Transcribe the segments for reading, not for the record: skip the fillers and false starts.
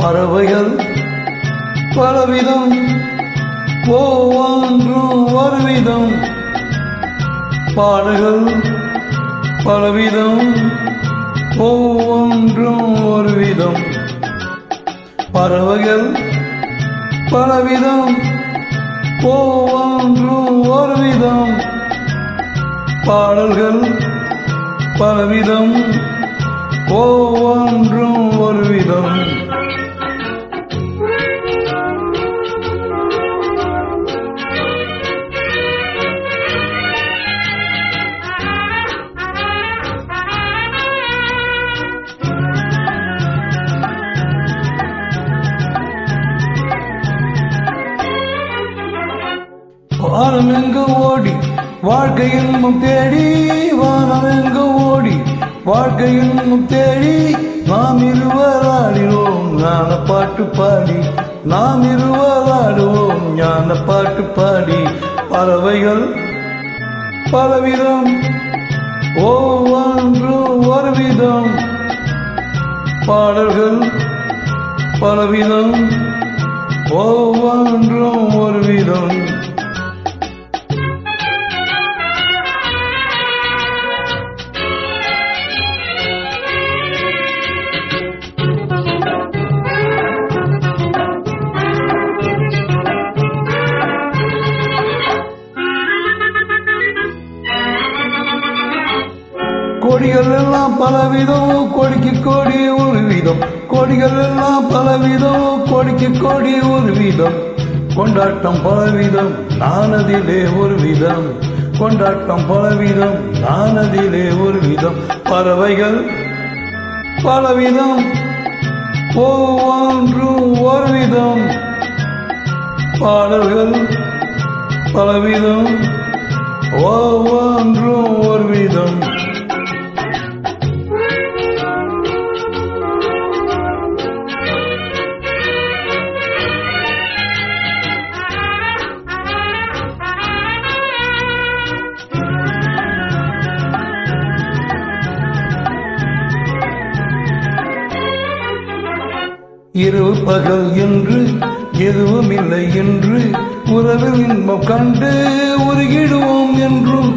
பறவைகள் பலவிதம், ஒவ்வொன்றும் ஒரு விதம். பாடல்கள் பலவிதம், ஒவ்வொன்றும் ஒரு விதம். பறவைகள் பலவிதம், ஒவ்வொன்றும் ஒரு விதம். பாடல்கள் பலவிதம், ஒவ்வொன்றும் ஒரு விதம். வானம் எங்கு ஓடி வாழ்க்கை இன்பம் தேடி, வானம் எங்கு ஓடி வாழ்க்கை இன்பம் தேடி. நாம் இருவர் ஆடினோம் ஞான பாட்டு பாடி, நாம் இருவர் ஆடுவோம் ஞான பாட்டு பாடி. பறவைகள் பலவிதம், ஒவ்வொன்றும் ஒரு விதம். பாடல்கள் பலவிதம், ஒவ்வொன்றும் ஒரு விதம். கொடிகள் எல்லாம் பலவிதம், கொடிக்கு கொடி ஒரு விதம். கொடிகள் எல்லாம் பலவிதம், கொடிக்கு கொடி ஒரு விதம். கொண்டாட்டம் பலவிதம், நானதிலே ஒரு விதம். கொண்டாட்டம் பலவிதம், நானதிலே ஒரு விதம். பறவைகள் பலவிதம், ஒவ்வொன்றும் ஒரு விதம். பாடல்கள் பலவிதம், ஒவ்வொன்றும் ஒரு விதம். இரவு பகல் என்று எதுவும் இல்லை என்று உறவில் இன்பம் கண்டு உருகிடுவோம் என்றும்.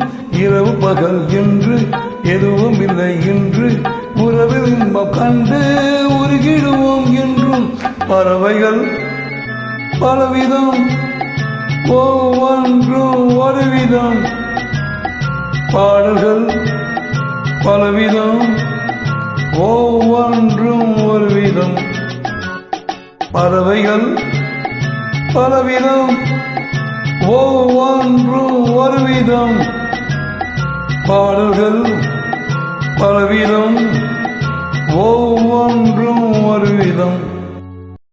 இரவு பகல் என்று எதுவும் இல்லை என்று உறவில் இன்பம் கண்டு உருகிடுவோம் என்றும். பறவைகள் பலவிதம், ஒவ்வொன்றும் ஒரு விதம். பாடல்கள் பலவிதம், ஒவ்வொன்றும் ஒரு விதம். பறவைகள் பலவிதம், ஒவ்வொன்றும் ஒரு விதம். பாடல்கள் பலவிதம், ஒவ்வொன்றும் ஒரு விதம்.